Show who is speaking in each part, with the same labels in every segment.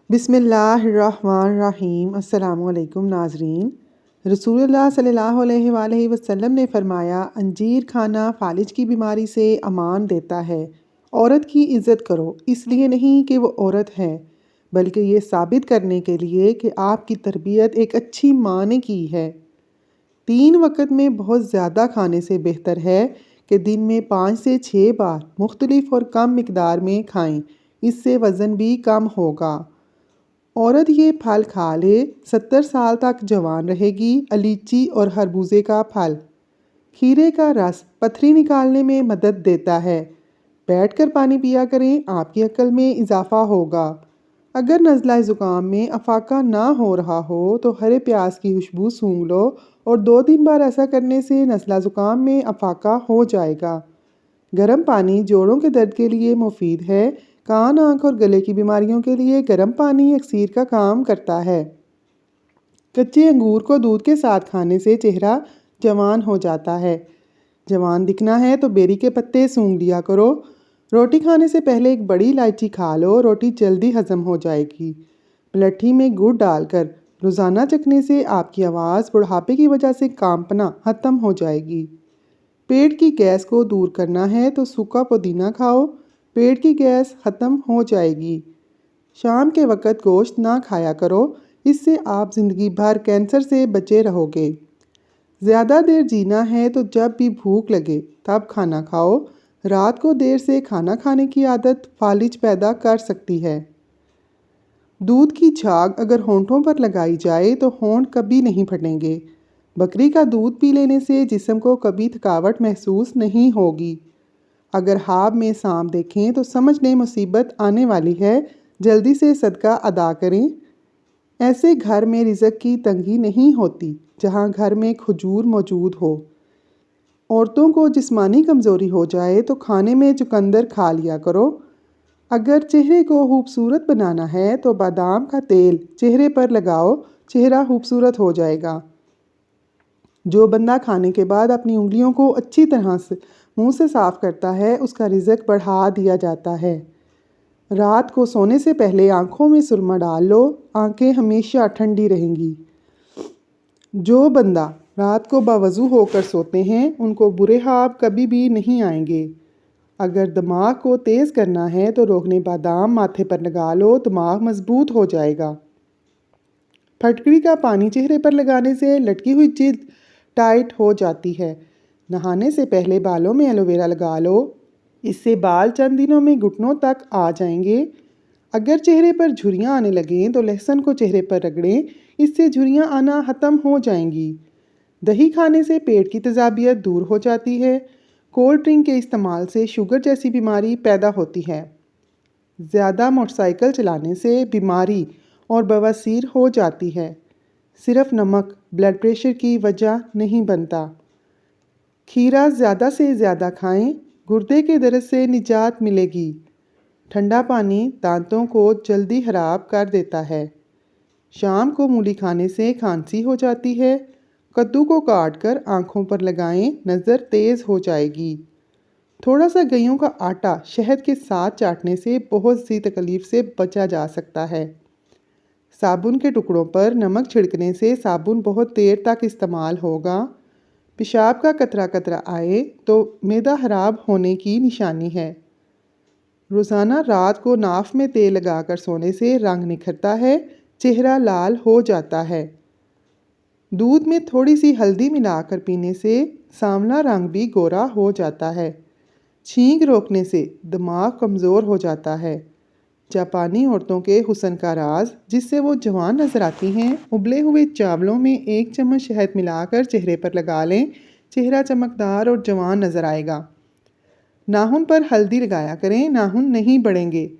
Speaker 1: बिस्मिल्लाहिर्रहमानिर्रहीम। अस्सलामुअलैकुम नाज़रीन। रसूलुल्लाह सल्लल्लाहु अलैहि वसल्लम ने फरमाया, अंजीर खाना फालिज की बीमारी से अमान देता है। औरत की इज़्ज़त करो, इसलिए नहीं कि वो औरत है, बल्कि ये साबित करने के लिए कि आपकी तरबियत एक अच्छी माँ ने की है। 3 वक़्त में बहुत ज़्यादा खाने से बेहतर है कि दिन में 5 से 6 बार मुख्तलिफ और कम मिकदार में खाएं। इससे वज़न भी कम होगा। औरत ये फल खा ले 70 साल तक जवान रहेगी। अलीची और खरबूजे का फल। खीरे का रस पथरी निकालने में मदद देता है। बैठकर पानी पिया करें, आपकी अक्ल में इजाफा होगा। अगर नज़ला ज़ुकाम में अफाका ना हो रहा हो तो हरे प्याज की खुशबू सूंघ लो और 2-3 बार ऐसा करने से नज़ला ज़ुकाम में अफाका हो जाएगा। गर्म पानी जोड़ों के दर्द के लिए मुफीद है। कान, आँख और गले की बीमारियों के लिए गर्म पानी अक्सीर का काम करता है। कच्चे अंगूर को दूध के साथ खाने से चेहरा जवान हो जाता है। जवान दिखना है तो बेरी के पत्ते सूंघ लिया करो। रोटी खाने से पहले एक बड़ी इलायची खा लो, रोटी जल्दी हजम हो जाएगी। पलट्ठी में गुड़ डालकर रोज़ाना चखने से आपकी आवाज़ बुढ़ापे की वजह से कांपना ख़त्म हो जाएगी। पेट की गैस को दूर करना है तो सूखा पुदीना खाओ, पेट की गैस ख़त्म हो जाएगी। शाम के वक़्त गोश्त ना खाया करो, इससे आप ज़िंदगी भर कैंसर से बचे रहोगे। ज़्यादा देर जीना है तो जब भी भूख लगे तब खाना खाओ। रात को देर से खाना खाने की आदत फालिज पैदा कर सकती है। दूध की झाग अगर होंठों पर लगाई जाए तो होंठ कभी नहीं फटेंगे। बकरी का दूध पी लेने से जिस्म को कभी थकावट महसूस नहीं होगी। अगर ख्वाब में सांप देखें तो समझ लें मुसीबत आने वाली है, जल्दी से सदका अदा करें। ऐसे घर में रिज़्क की तंगी नहीं होती जहां घर में खजूर मौजूद हो। औरतों को जिस्मानी कमज़ोरी हो जाए तो खाने में चुकंदर खा लिया करो। अगर चेहरे को खूबसूरत बनाना है तो बादाम का तेल चेहरे पर लगाओ, चेहरा खूबसूरत हो जाएगा। जो बंदा खाने के बाद अपनी उंगलियों को अच्छी तरह से मुंह से साफ़ करता है, उसका रिज़्क बढ़ा दिया जाता है। रात को सोने से पहले आँखों में सुरमा डाल लो, आँखें हमेशा ठंडी रहेंगी। जो बंदा रात को बावज़ू होकर सोते हैं, उनको बुरे ख्वाब कभी भी नहीं आएंगे। अगर दिमाग को तेज़ करना है तो रोगने बादाम माथे पर लगा लो, दिमाग मजबूत हो जाएगा। फटकड़ी का पानी चेहरे पर लगाने से लटकी हुई जिल्द टाइट हो जाती है। नहाने से पहले बालों में एलोवेरा लगा लो, इससे बाल चंद दिनों में घुटनों तक आ जाएंगे। अगर चेहरे पर झुर्रियाँ आने लगें तो लहसुन को चेहरे पर रगड़ें, इससे झुर्रियाँ आना ख़त्म हो जाएंगी। दही खाने से पेट की तेज़ाबियत दूर हो जाती है। कोल्ड ड्रिंक के इस्तेमाल से शुगर जैसी बीमारी पैदा होती है। ज़्यादा मोटरसाइकिल चलाने से बीमारी और बवासीर हो जाती है। सिर्फ नमक ब्लड प्रेशर की वजह नहीं बनता। खीरा ज़्यादा से ज़्यादा खाएं, गुर्दे के दर्द से निजात मिलेगी। ठंडा पानी दांतों को जल्दी ख़राब कर देता है। शाम को मूली खाने से खांसी हो जाती है। कद्दू को काट कर आँखों पर लगाएं, नज़र तेज़ हो जाएगी। थोड़ा सा गेहूं का आटा शहद के साथ चाटने से बहुत सी तकलीफ़ से बचा जा सकता है। साबुन के टुकड़ों पर नमक छिड़कने से साबुन बहुत देर तक इस्तेमाल होगा। पेशाब का कतरा कतरा आए तो मैदा ख़राब होने की निशानी है। रोज़ाना रात को नाफ में तेल लगाकर सोने से रंग निखरता है, चेहरा लाल हो जाता है। दूध में थोड़ी सी हल्दी मिलाकर पीने से सांवला रंग भी गोरा हो जाता है। छींक रोकने से दिमाग कमज़ोर हो जाता है। जापानी औरतों के हुस्न का राज जिससे वो जवान नज़र आती हैं, उबले हुए चावलों में 1 चम्मच शहद मिलाकर चेहरे पर लगा लें, चेहरा चमकदार और जवान नज़र आएगा। नाखून पर हल्दी लगाया करें, नाखून नहीं बढ़ेंगे।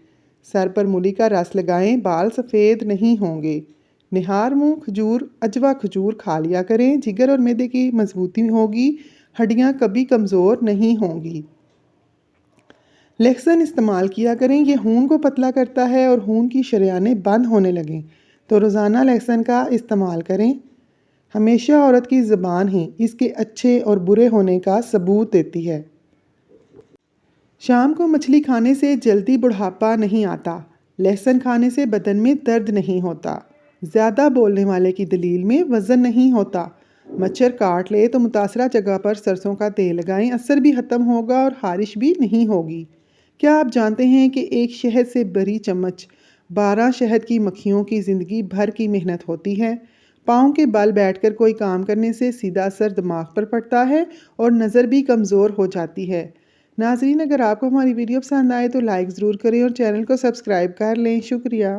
Speaker 1: सर पर मूली का रस लगाएं, बाल सफ़ेद नहीं होंगे। निहार मुँह खजूर अजवा खजूर खा लिया करें, जिगर और मैदे की मजबूती होगी, हड्डियाँ कभी कमज़ोर नहीं होंगी। लहसुन इस्तेमाल किया करें, ये खून को पतला करता है और खून की शरेयानें बंद होने लगें तो रोज़ाना लहसुन का इस्तेमाल करें। हमेशा औरत की ज़बान ही इसके अच्छे और बुरे होने का सबूत देती है। शाम को मछली खाने से जल्दी बुढ़ापा नहीं आता। लहसुन खाने से बदन में दर्द नहीं होता। ज़्यादा बोलने वाले की दलील में वज़न नहीं होता। मच्छर काट ले तो मुतासरा जगह पर सरसों का तेल लगाएं, असर भी ख़त्म होगा और ख़ारिश भी नहीं होगी। क्या आप जानते हैं कि एक शहद से भरी चम्मच 12 शहद की मक्खियों की ज़िंदगी भर की मेहनत होती है। पाँव के बल बैठकर कोई काम करने से सीधा असर दिमाग पर पड़ता है और नज़र भी कमज़ोर हो जाती है। नाज़रीन, अगर आपको हमारी वीडियो पसंद आए तो लाइक ज़रूर करें और चैनल को सब्सक्राइब कर लें। शुक्रिया।